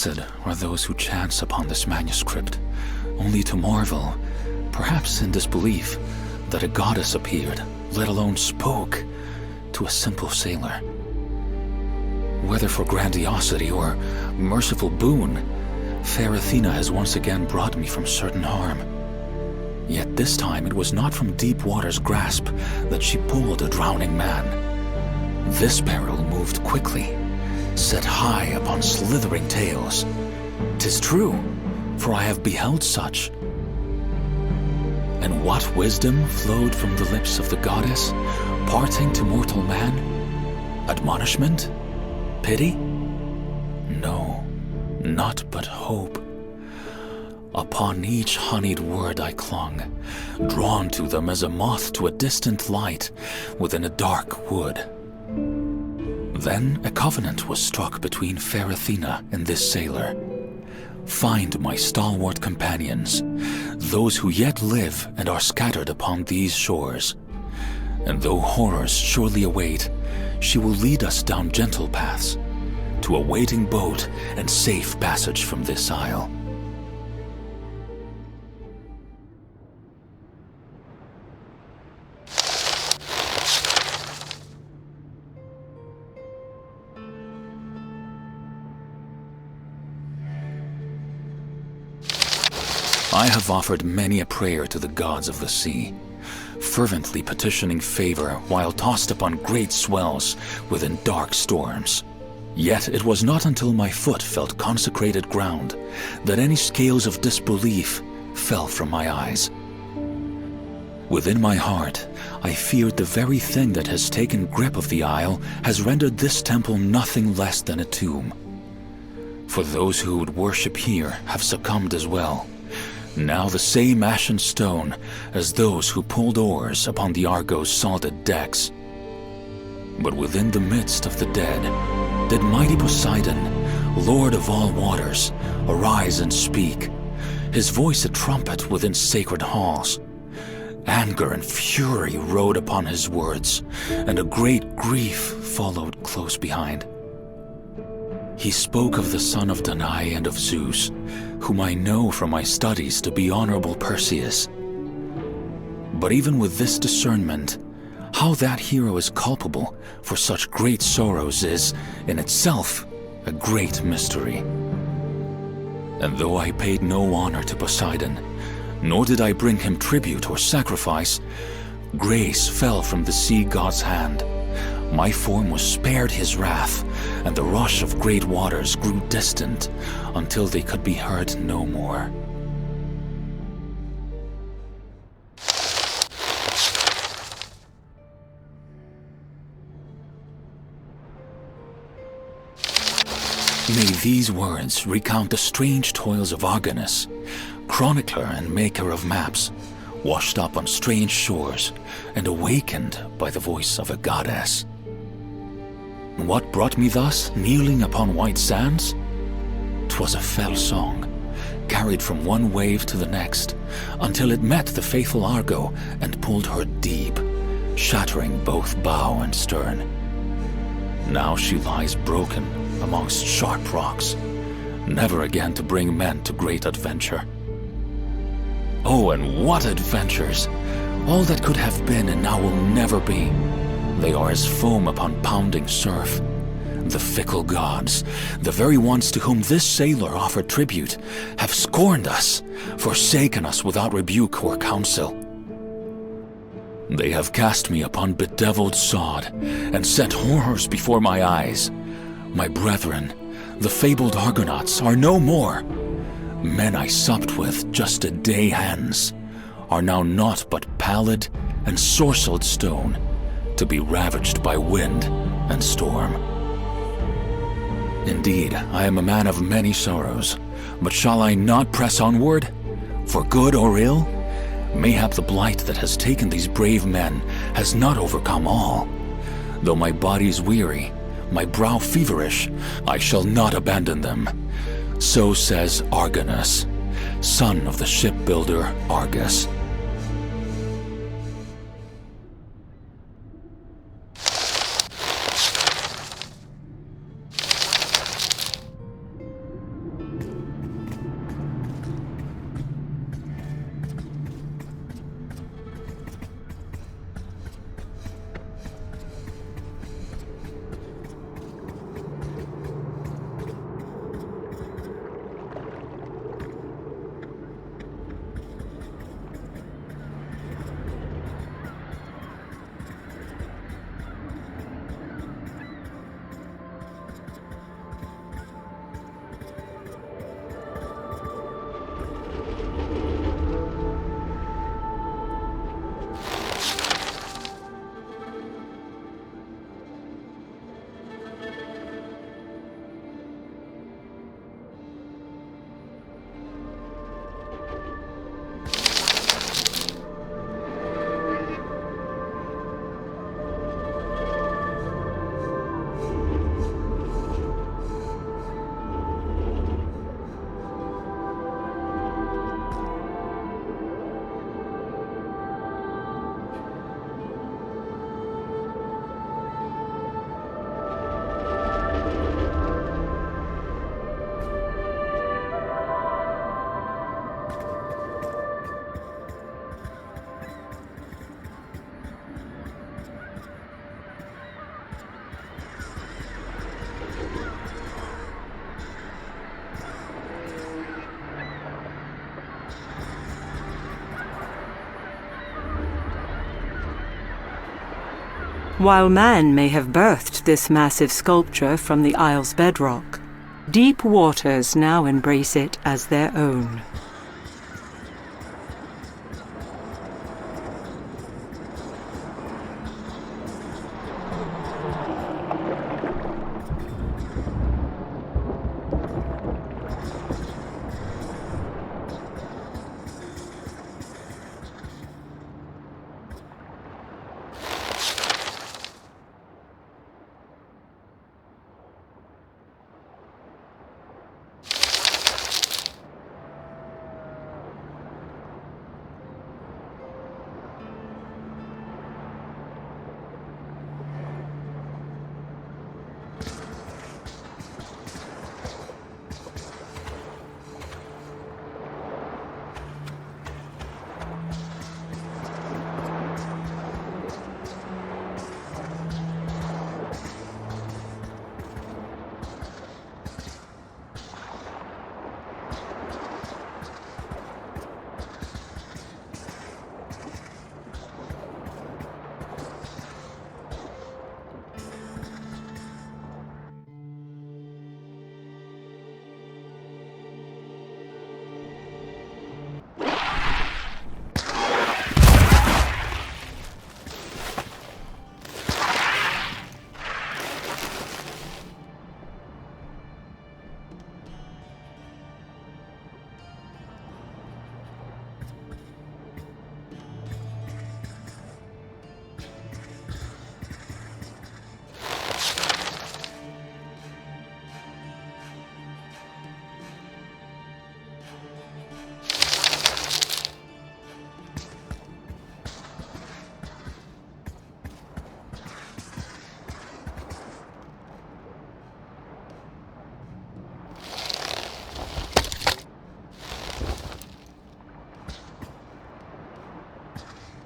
Blessed are those who chance upon this manuscript, only to marvel, perhaps in disbelief, that a goddess appeared, let alone spoke, to a simple sailor. Whether for grandiosity or merciful boon, fair Athena has once again brought me from certain harm. Yet this time it was not from deep water's grasp that she pulled a drowning man. This peril moved quickly, set high upon slithering tails. 'Tis true, for I have beheld such. And what wisdom flowed from the lips of the goddess, parting to mortal man? Admonishment? Pity? No, naught but hope. Upon each honeyed word I clung, drawn to them as a moth to a distant light within a dark wood. Then a covenant was struck between fair Athena and this sailor. Find my stalwart companions, those who yet live and are scattered upon these shores. And though horrors surely await, she will lead us down gentle paths to a waiting boat and safe passage from this isle. I have offered many a prayer to the gods of the sea, fervently petitioning favor while tossed upon great swells within dark storms. Yet it was not until my foot felt consecrated ground that any scales of disbelief fell from my eyes. Within my heart, I feared the very thing that has taken grip of the isle has rendered this temple nothing less than a tomb. For those who would worship here have succumbed as well, now the same ashen stone as those who pulled oars upon the Argo's salted decks. But within the midst of the dead, did mighty Poseidon, Lord of all waters, arise and speak, his voice a trumpet within sacred halls. Anger and fury rode upon his words, and a great grief followed close behind. He spoke of the son of Danae and of Zeus, whom I know from my studies to be honorable Perseus. But even with this discernment, how that hero is culpable for such great sorrows is, in itself, a great mystery. And though I paid no honor to Poseidon, nor did I bring him tribute or sacrifice, grace fell from the sea god's hand. My form was spared his wrath, and the rush of great waters grew distant until they could be heard no more. May these words recount the strange toils of Argonus, chronicler and maker of maps, washed up on strange shores and awakened by the voice of a goddess. What brought me thus, kneeling upon white sands? 'Twas a fell song, carried from one wave to the next, until it met the faithful Argo and pulled her deep, shattering both bow and stern. Now she lies broken amongst sharp rocks, never again to bring men to great adventure. Oh, and what adventures! All that could have been and now will never be. They are as foam upon pounding surf. The fickle gods, the very ones to whom this sailor offered tribute, have scorned us, forsaken us without rebuke or counsel. They have cast me upon bedeviled sod and set horrors before my eyes. My brethren, the fabled Argonauts, are no more. Men I supped with just a day hence are now naught but pallid and sorcelled stone, to be ravaged by wind and storm. Indeed, I am a man of many sorrows, but shall I not press onward? For good or ill? Mayhap the blight that has taken these brave men has not overcome all. Though my body's weary, my brow feverish, I shall not abandon them. So says Argonus, son of the shipbuilder Argus. While man may have birthed this massive sculpture from the isle's bedrock, deep waters now embrace it as their own.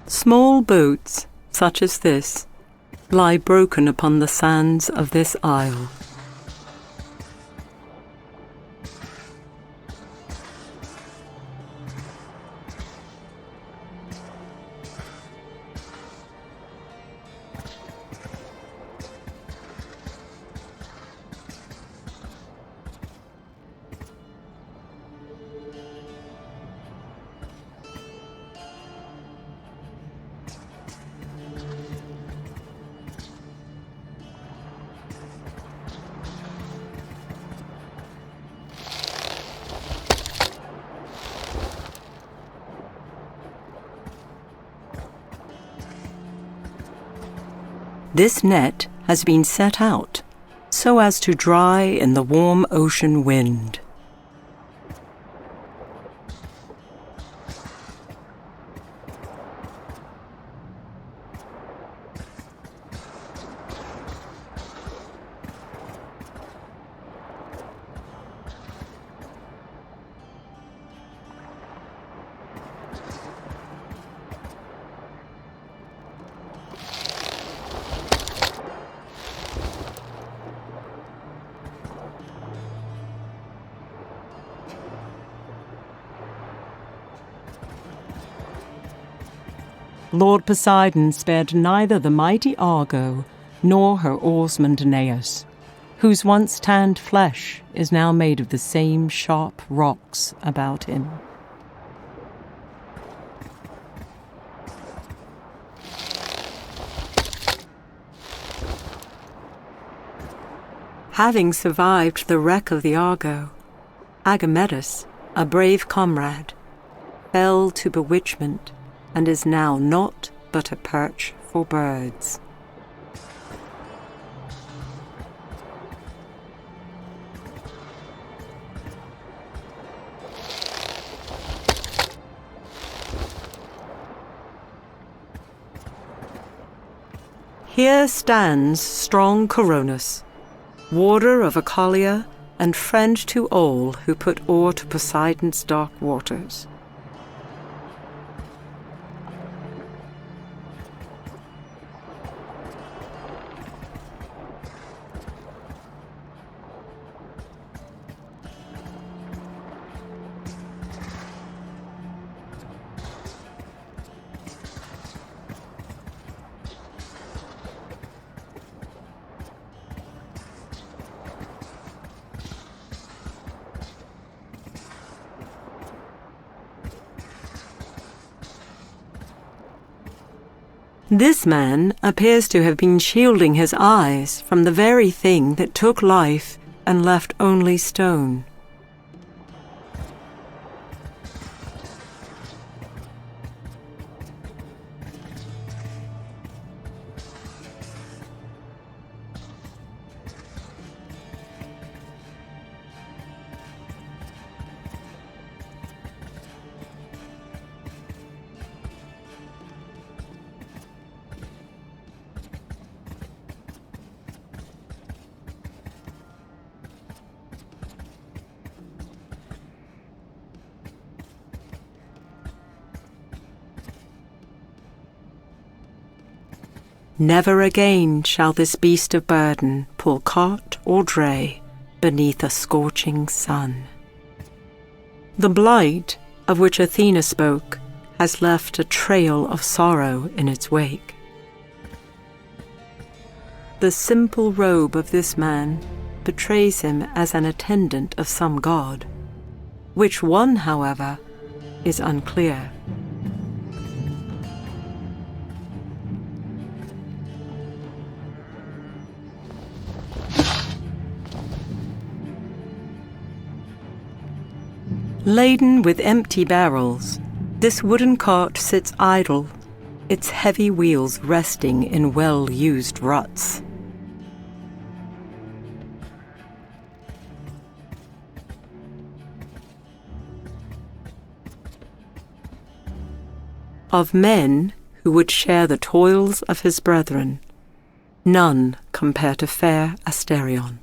Small boats, such as this, lie broken upon the sands of this isle. This net has been set out so as to dry in the warm ocean wind. Lord Poseidon spared neither the mighty Argo nor her oarsman Danaus, whose once tanned flesh is now made of the same sharp rocks about him. Having survived the wreck of the Argo, Agamedus, a brave comrade, fell to bewitchment and is now naught but a perch for birds. Here stands strong Argonus, warder of Ocalia and friend to all who put oar to Poseidon's dark waters. This man appears to have been shielding his eyes from the very thing that took life and left only stone. Never again shall this beast of burden pull cart or dray beneath a scorching sun. The blight of which Athena spoke has left a trail of sorrow in its wake. The simple robe of this man betrays him as an attendant of some god. Which one, however, is unclear. Laden with empty barrels, this wooden cart sits idle, its heavy wheels resting in well-used ruts. Of men who would share the toils of his brethren, none compare to fair Asterion.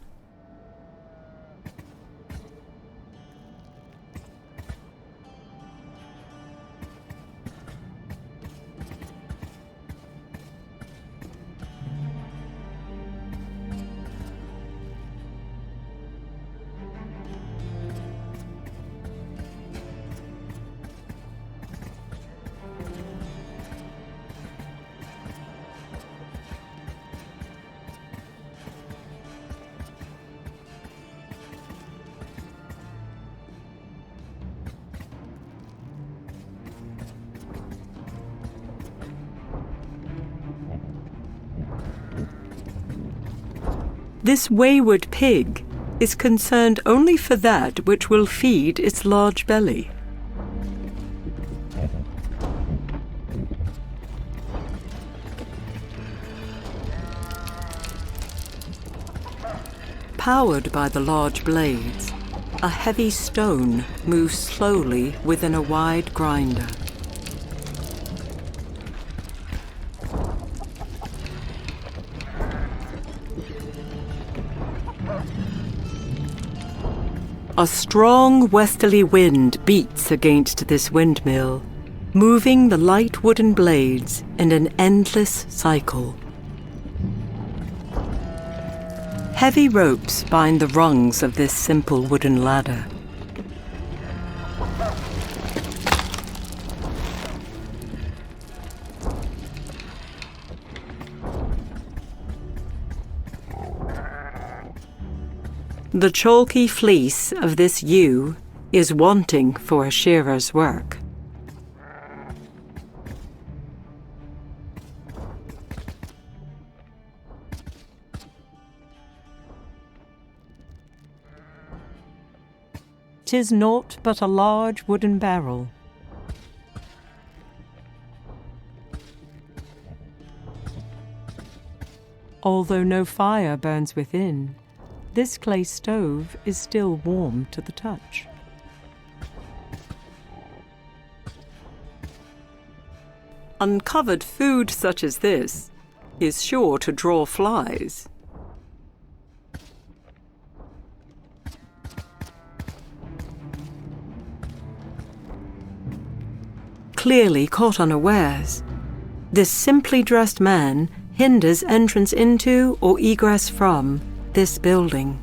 This wayward pig is concerned only for that which will feed its large belly. Powered by the large blades, a heavy stone moves slowly within a wide grinder. A strong westerly wind beats against this windmill, moving the light wooden blades in an endless cycle. Heavy ropes bind the rungs of this simple wooden ladder. The chalky fleece of this ewe is wanting for a shearer's work. "'Tis naught but a large wooden barrel." Although no fire burns within, this clay stove is still warm to the touch. Uncovered food such as this is sure to draw flies. Clearly caught unawares, this simply dressed man hinders entrance into or egress from this building.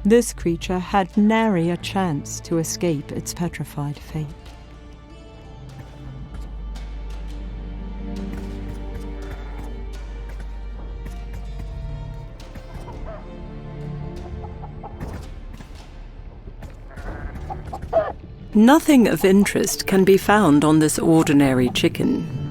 This creature had nary a chance to escape its petrified fate. Nothing of interest can be found on this ordinary chicken.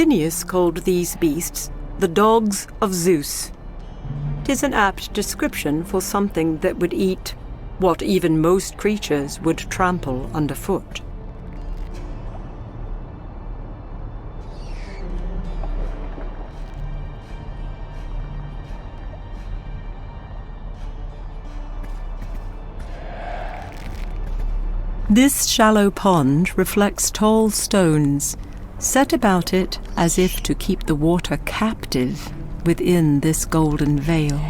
Phineus called these beasts the dogs of Zeus. 'Tis an apt description for something that would eat what even most creatures would trample underfoot. This shallow pond reflects tall stones, set about it as if to keep the water captive within this golden veil.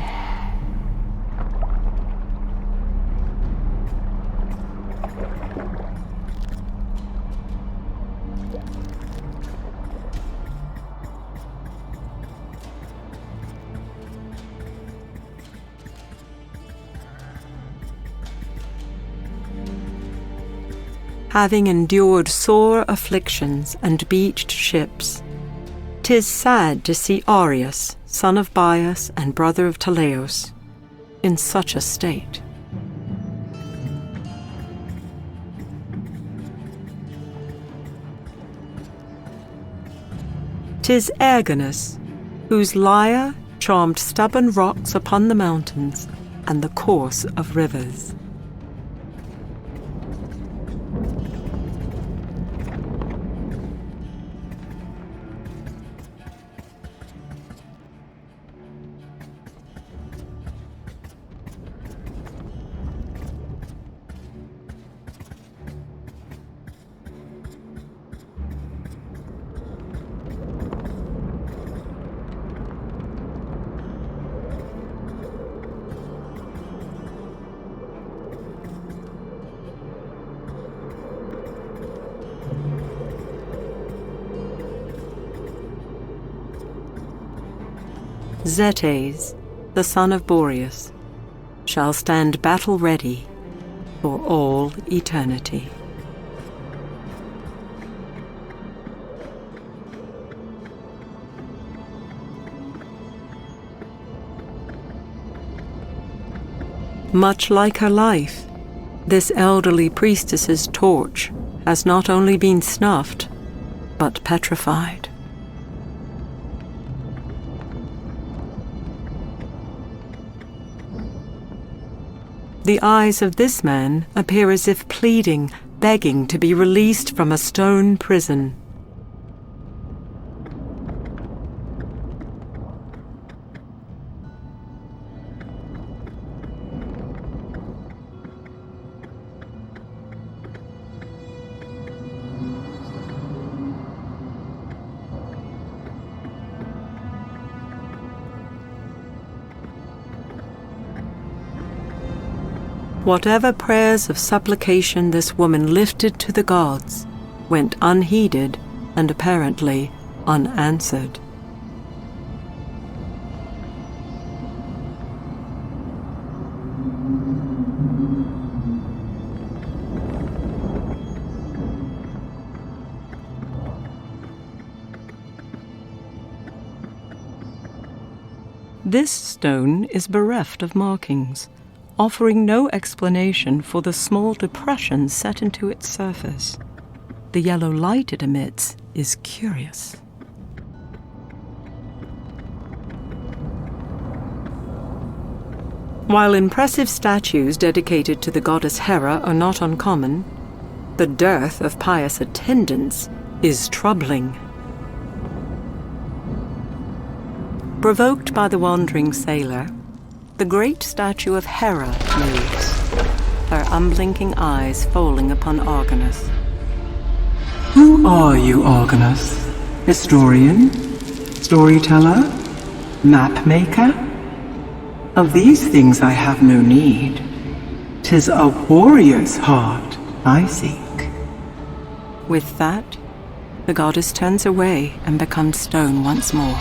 Having endured sore afflictions and beached ships, 'tis sad to see Arius, son of Bias and brother of Teleos, in such a state. 'Tis Argonus, whose lyre charmed stubborn rocks upon the mountains and the course of rivers. Zetes, the son of Boreas, shall stand battle-ready for all eternity. Much like her life, this elderly priestess's torch has not only been snuffed, but petrified. The eyes of this man appear as if pleading, begging to be released from a stone prison. Whatever prayers of supplication this woman lifted to the gods went unheeded and apparently unanswered. This stone is bereft of markings, offering no explanation for the small depressions set into its surface. The yellow light it emits is curious. While impressive statues dedicated to the goddess Hera are not uncommon, the dearth of pious attendants is troubling. Provoked by the wandering sailor, the great statue of Hera moves, her unblinking eyes falling upon Argonus. Who are you, Argonus? Historian? Storyteller? Mapmaker? Of these things I have no need. 'Tis a warrior's heart I seek. With that, the goddess turns away and becomes stone once more.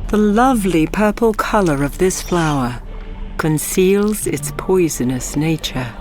The lovely purple color of this flower conceals its poisonous nature.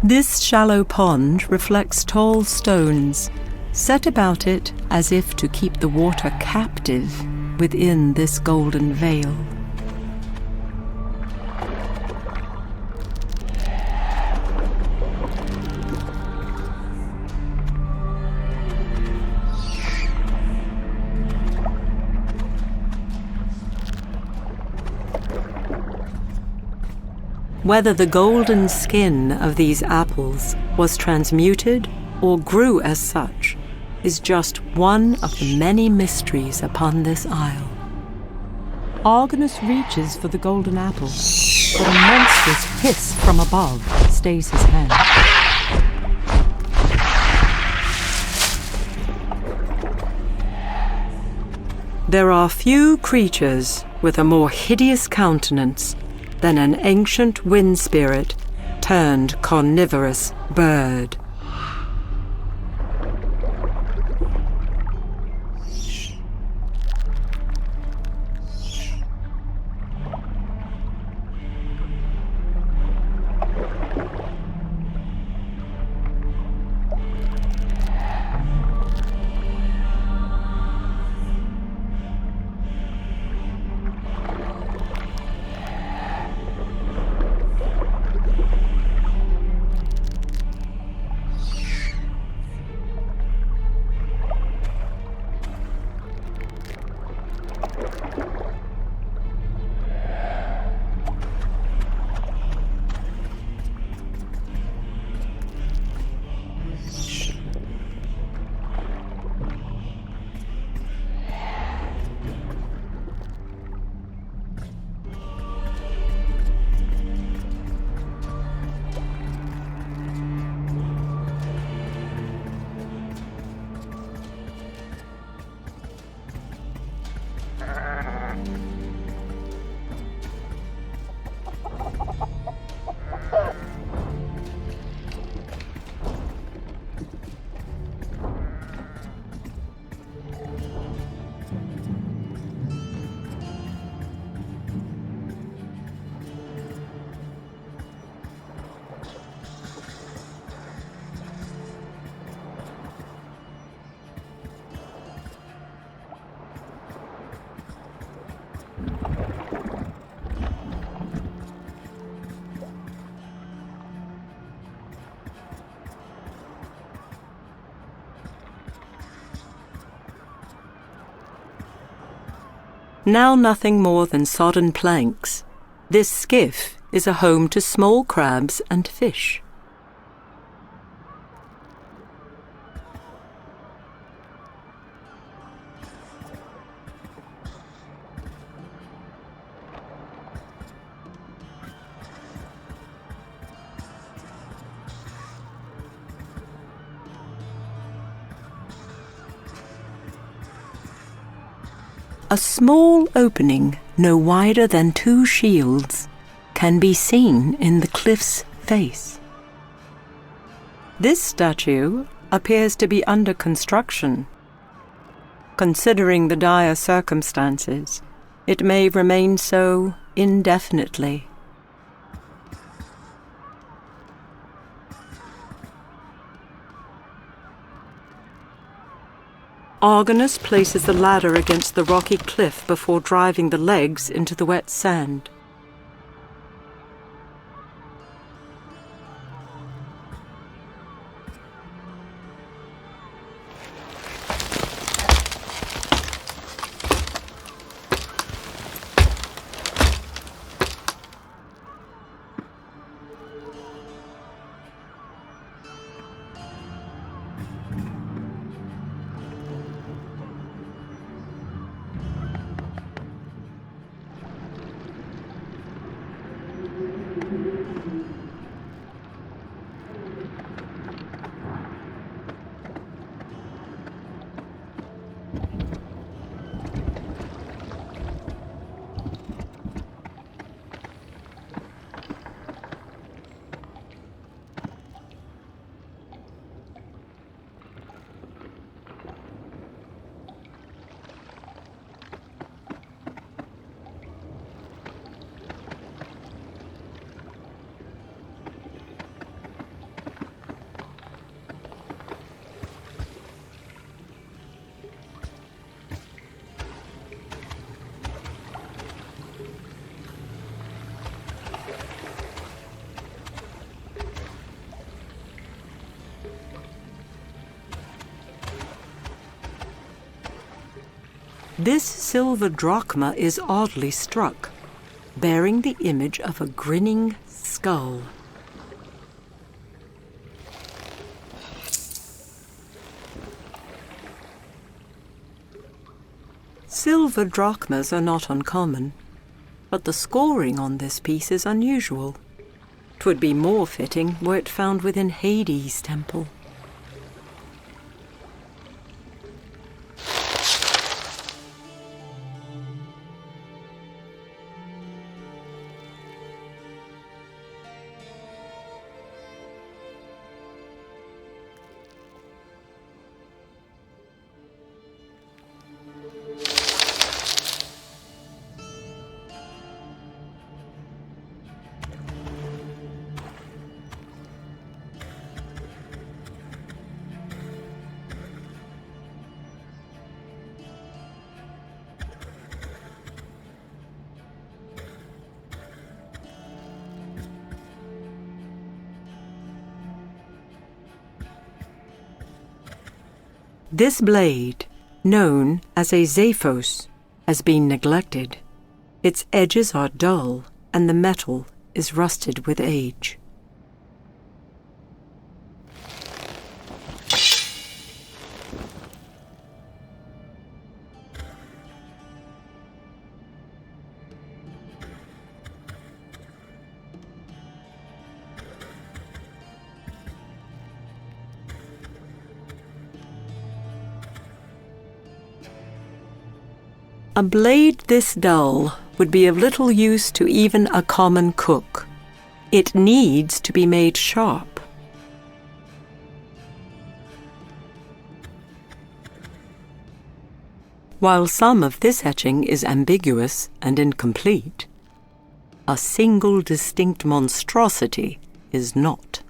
This shallow pond reflects tall stones, set about it as if to keep the water captive within this golden veil. Whether the golden skin of these apples was transmuted or grew as such is just one of the many mysteries upon this isle. Argonus reaches for the golden apple, but a monstrous hiss from above stays his hand. There are few creatures with a more hideous countenance than an ancient wind spirit turned carnivorous bird. Now nothing more than sodden planks, this skiff is a home to small crabs and fish. A small opening, no wider than 2 shields, can be seen in the cliff's face. This statue appears to be under construction. Considering the dire circumstances, it may remain so indefinitely. Argonus places the ladder against the rocky cliff before driving the legs into the wet sand. This silver drachma is oddly struck, bearing the image of a grinning skull. Silver drachmas are not uncommon, but the scoring on this piece is unusual. 'Twould be more fitting were it found within Hades' temple. This blade, known as a Zaphos, has been neglected. Its edges are dull, and the metal is rusted with age. A blade this dull would be of little use to even a common cook. It needs to be made sharp. While some of this etching is ambiguous and incomplete, a single distinct monstrosity is not.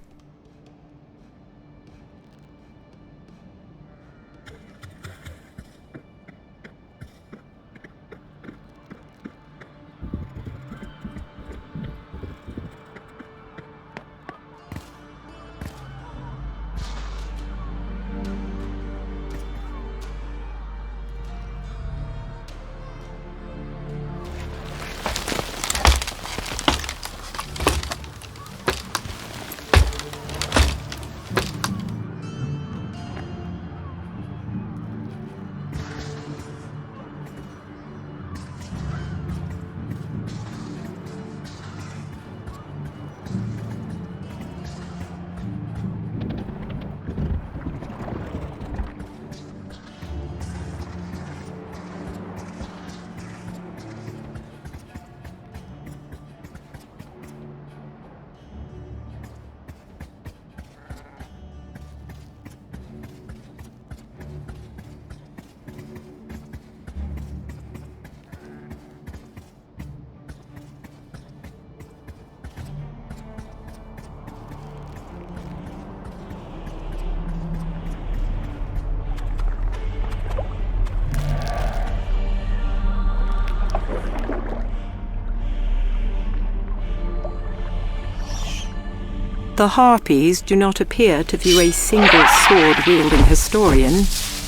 The Harpies do not appear to view a single sword-wielding historian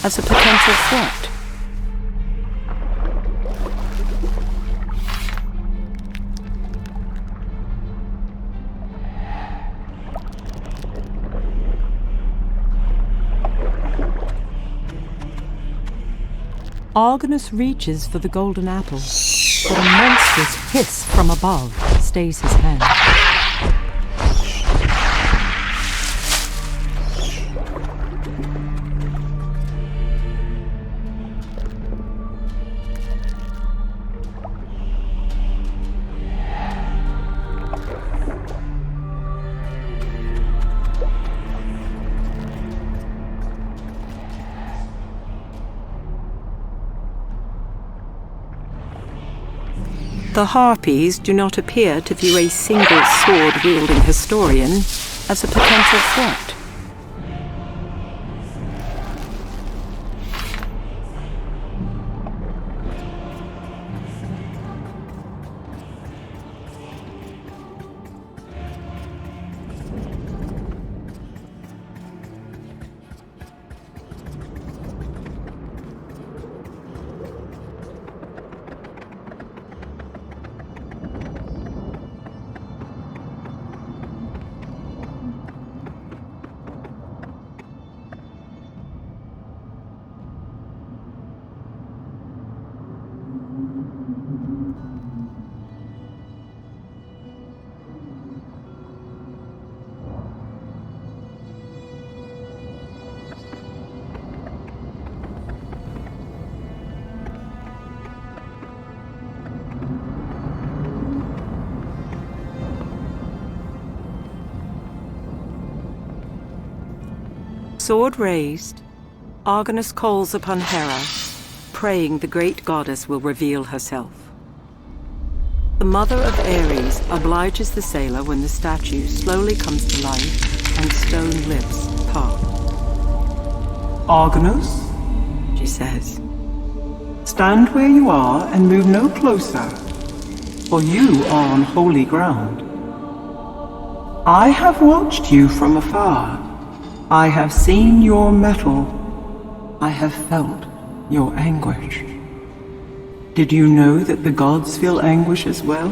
as a potential threat. Argonus reaches for the golden apple, but a monstrous hiss from above stays his hand. The Harpies do not appear to view a single sword-wielding historian as a potential threat. sword raised, Argonus calls upon Hera, praying the great goddess will reveal herself. The mother of Ares obliges the sailor when the statue slowly comes to life and stone lips part. Argonus, She says, stand where you are and move no closer, for you are on holy ground. I have watched you from afar. I have seen your mettle. I have felt your anguish. Did you know that the gods feel anguish as well?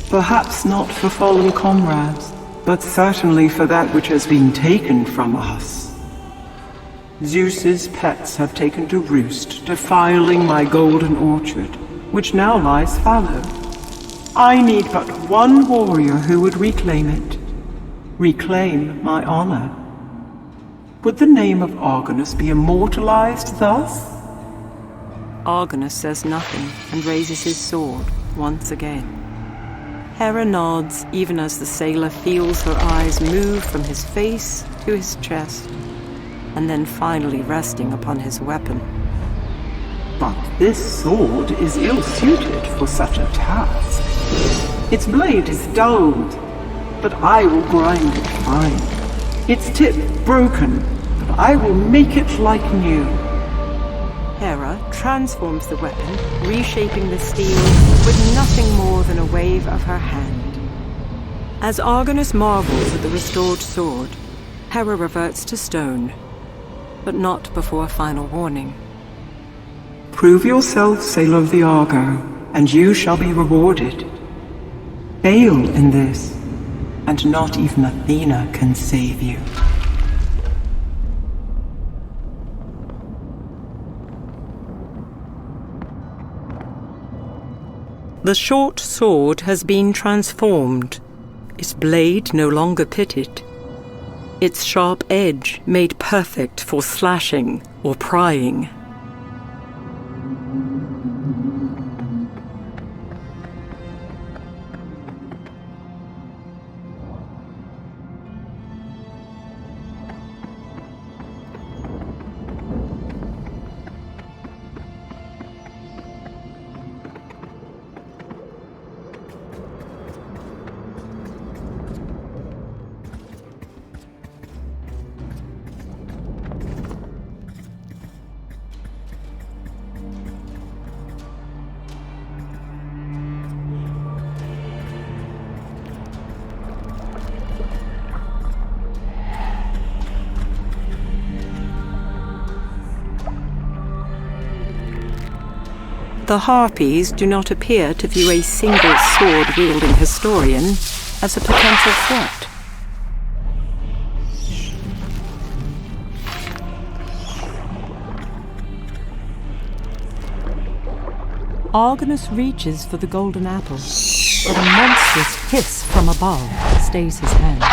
Perhaps not for fallen comrades, but certainly for that which has been taken from us. Zeus's pets have taken to roost, defiling my golden orchard, which now lies fallow. I need but one warrior who would reclaim it. Reclaim my honor. Would the name of Argonus be immortalized thus? Argonus says nothing and raises his sword once again. Hera nods even as the sailor feels her eyes move from his face to his chest, and then finally resting upon his weapon. But this sword is ill-suited for such a task. Its blade is dulled, but I will grind it fine. Its tip broken, but I will make it like new. Hera transforms the weapon, reshaping the steel with nothing more than a wave of her hand. As Argonus marvels at the restored sword, Hera reverts to stone, but not before a final warning. Prove yourself, sailor of the Argo, and you shall be rewarded. Fail in this, and not even Athena can save you. The short sword has been transformed, its blade no longer pitted, its sharp edge made perfect for slashing or prying. The Harpies do not appear to view a single sword-wielding historian as a potential threat. Argonus reaches for the golden apple, but a monstrous hiss from above stays his hand.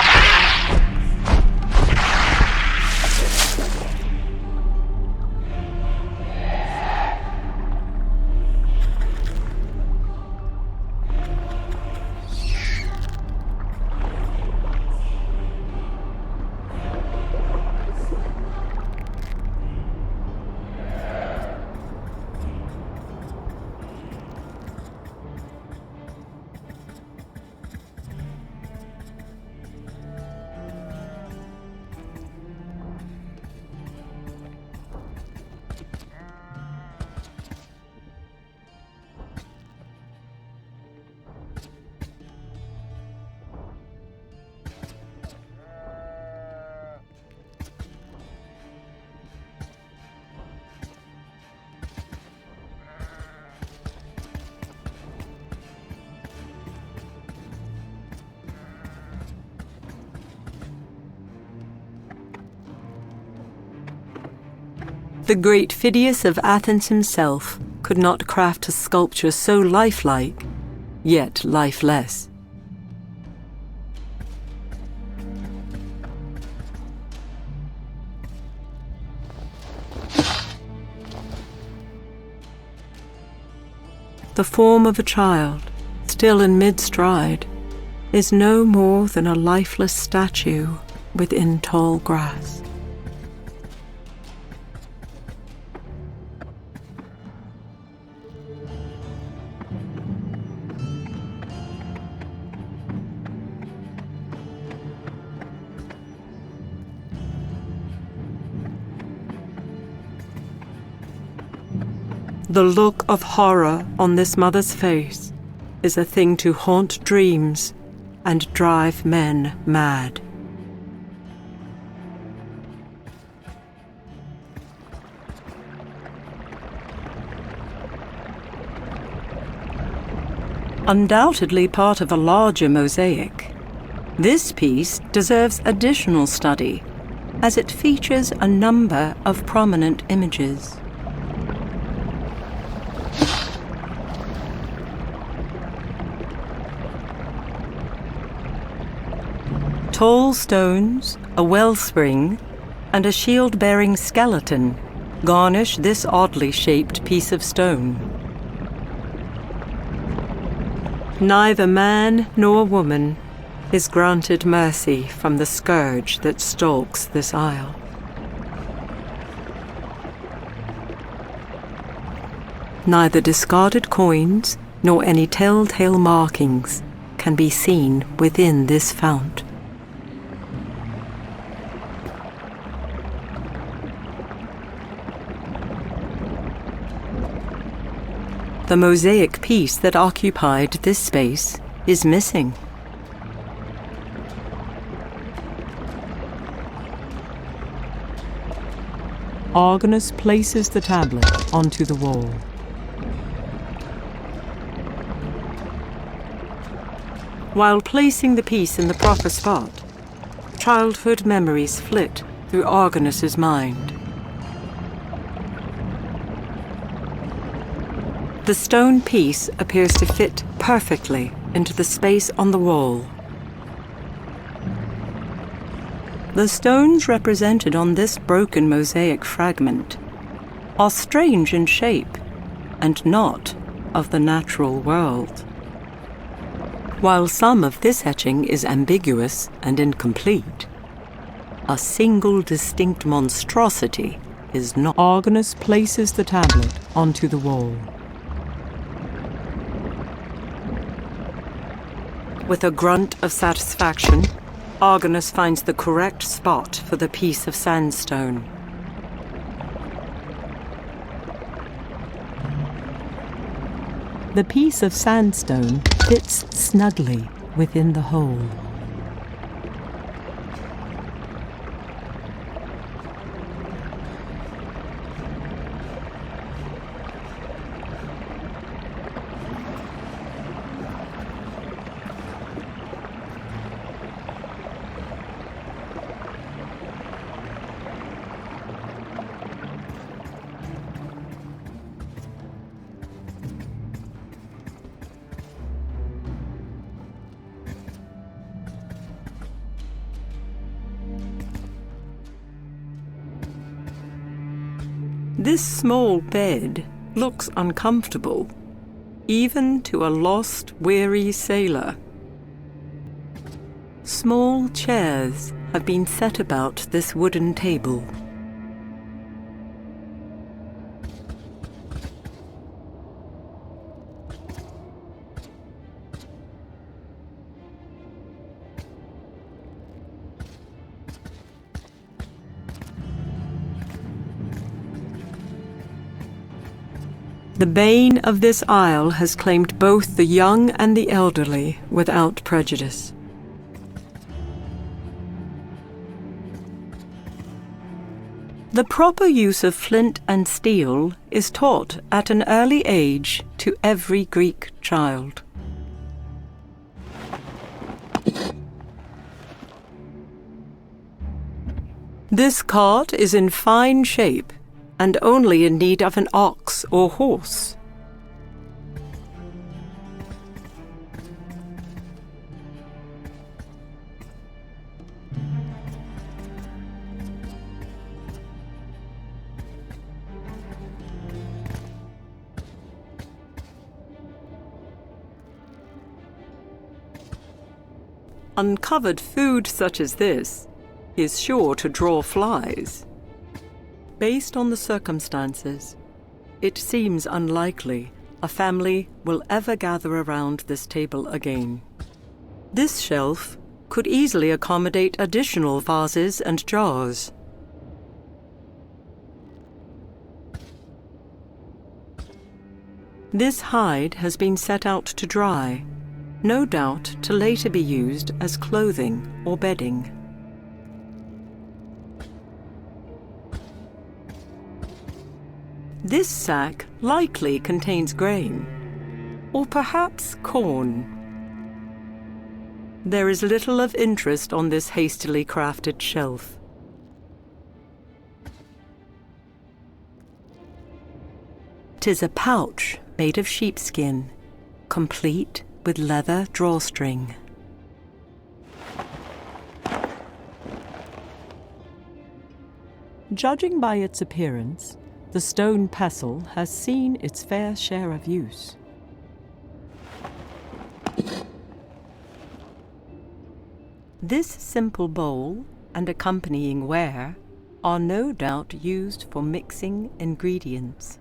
The great Phidias of Athens himself could not craft a sculpture so lifelike, yet lifeless. The form of a child, still in mid-stride, is no more than a lifeless statue within tall grass. The look of horror on this mother's face is a thing to haunt dreams and drive men mad. Undoubtedly part of a larger mosaic, this piece deserves additional study as it features a number of prominent images. Tall stones, a wellspring, and a shield-bearing skeleton garnish this oddly shaped piece of stone. Neither man nor woman is granted mercy from the scourge that stalks this isle. Neither discarded coins nor any telltale markings can be seen within this fount. The mosaic piece that occupied this space is missing. Argonus places the tablet onto the wall. While placing the piece in the proper spot, childhood memories flit through Argonus's mind. The stone piece appears to fit perfectly into the space on the wall. The stones represented on this broken mosaic fragment are strange in shape and not of the natural world. While some of this etching is ambiguous and incomplete, a single distinct monstrosity is not. Argonus places the tablet onto the wall. With a grunt of satisfaction, Argonus finds the correct spot for the piece of sandstone. The piece of sandstone fits snugly within the hole. This small bed looks uncomfortable, even to a lost, weary sailor. Small chairs have been set about this wooden table. The bane of this isle has claimed both the young and the elderly without prejudice. The proper use of flint and steel is taught at an early age to every Greek child. This cart is in fine shape and only in need of an ox or horse. Uncovered food such as this is sure to draw flies. Based on the circumstances, it seems unlikely a family will ever gather around this table again. This shelf could easily accommodate additional vases and jars. This hide has been set out to dry, no doubt to later be used as clothing or bedding. This sack likely contains grain, or perhaps corn. There is little of interest on this hastily crafted shelf. "'Tis a pouch made of sheepskin, complete with leather drawstring. Judging by its appearance, the stone pestle has seen its fair share of use. This simple bowl and accompanying ware are no doubt used for mixing ingredients.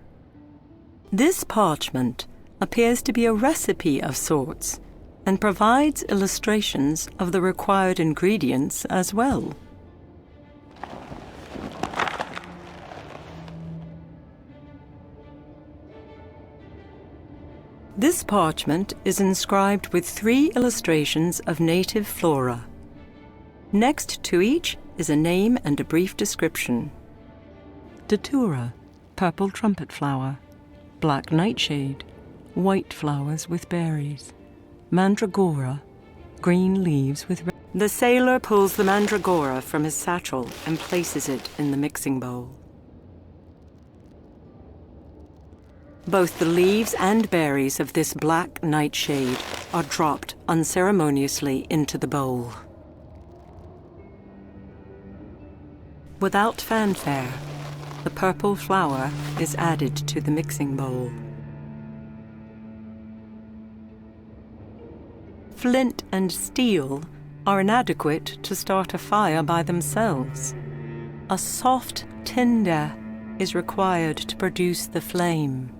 This parchment appears to be a recipe of sorts and provides illustrations of the required ingredients as well. This parchment is inscribed with 3 illustrations of native flora. Next to each is a name and a brief description. Datura, purple trumpet flower. Black nightshade, white flowers with berries. Mandragora, green leaves with red. The sailor pulls the mandragora from his satchel and places it in the mixing bowl. Both the leaves and berries of this black nightshade are dropped unceremoniously into the bowl. Without fanfare, the purple flower is added to the mixing bowl. Flint and steel are inadequate to start a fire by themselves. A soft tinder is required to produce the flame.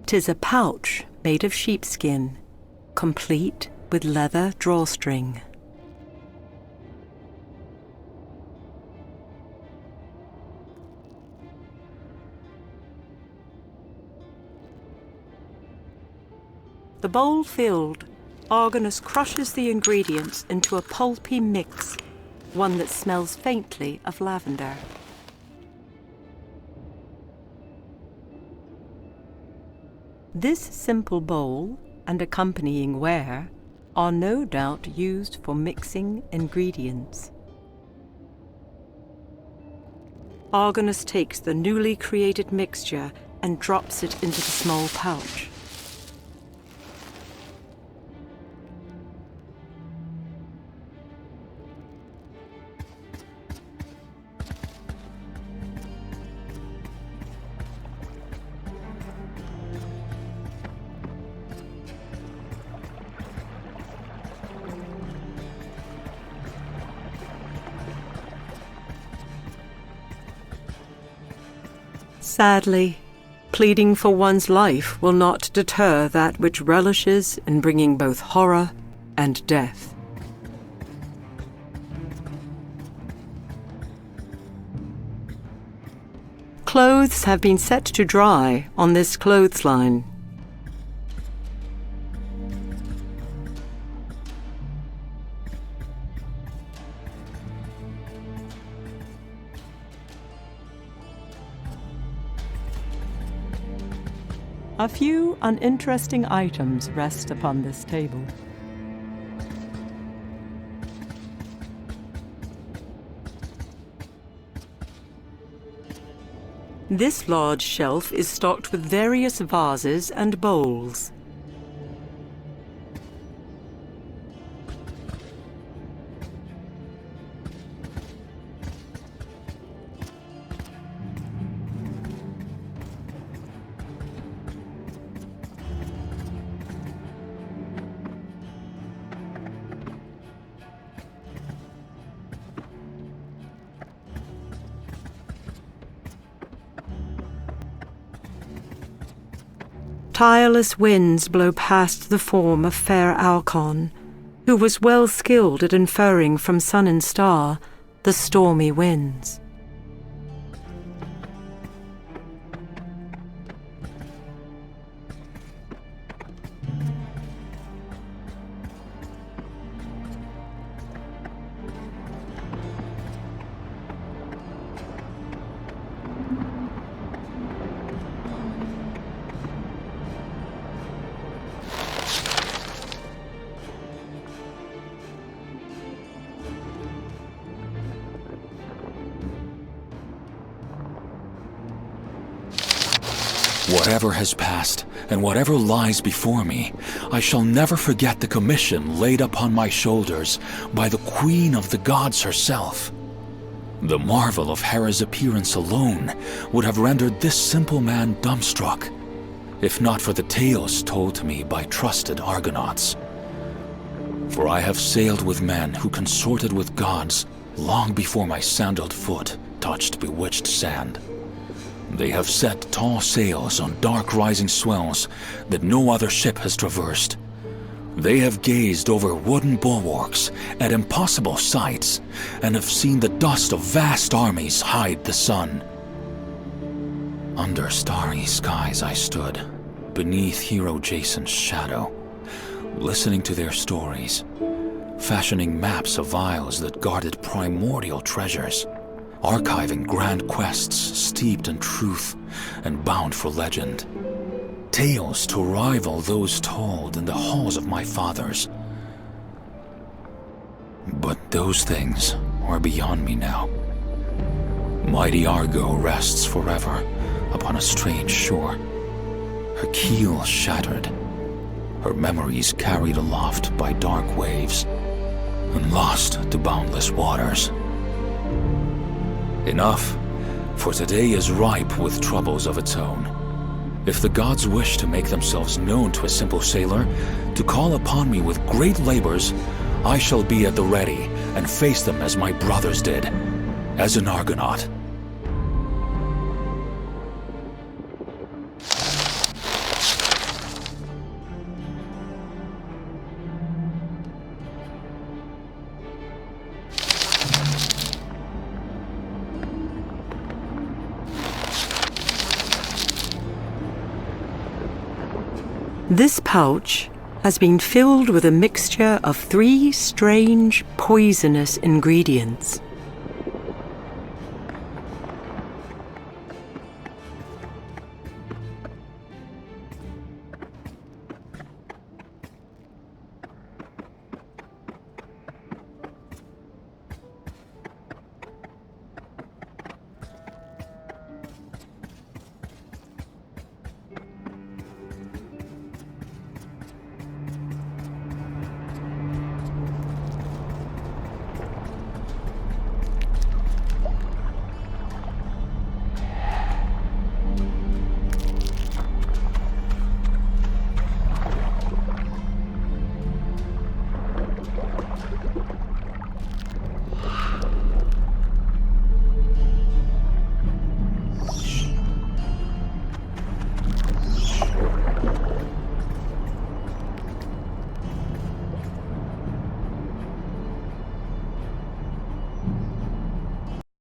'Tis a pouch made of sheepskin, complete with leather drawstring. The bowl filled, Argonus crushes the ingredients into a pulpy mix, one that smells faintly of lavender. This simple bowl and accompanying ware are no doubt used for mixing ingredients. Argonus takes the newly created mixture and drops it into the small pouch. Sadly, pleading for one's life will not deter that which relishes in bringing both horror and death. Clothes have been set to dry on this clothesline. A few uninteresting items rest upon this table. This large shelf is stocked with various vases and bowls. Tireless winds blow past the form of fair Argon, who was well skilled at inferring from sun and star the stormy winds. Whatever has passed, and whatever lies before me, I shall never forget the commission laid upon my shoulders by the Queen of the Gods herself. The marvel of Hera's appearance alone would have rendered this simple man dumbstruck, if not for the tales told to me by trusted Argonauts. For I have sailed with men who consorted with gods long before my sandaled foot touched bewitched sand. They have set tall sails on dark rising swells that no other ship has traversed. They have gazed over wooden bulwarks at impossible sights and have seen the dust of vast armies hide the sun. Under starry skies I stood, beneath hero Jason's shadow, listening to their stories, fashioning maps of isles that guarded primordial treasures, archiving grand quests steeped in truth and bound for legend. Tales to rival those told in the halls of my fathers. But those things are beyond me now. Mighty Argo rests forever upon a strange shore, her keel shattered, her memories carried aloft by dark waves and lost to boundless waters. Enough, for today is ripe with troubles of its own. If the gods wish to make themselves known to a simple sailor, to call upon me with great labors, I shall be at the ready and face them as my brothers did, as an Argonaut. This pouch has been filled with a mixture of 3 strange, poisonous ingredients.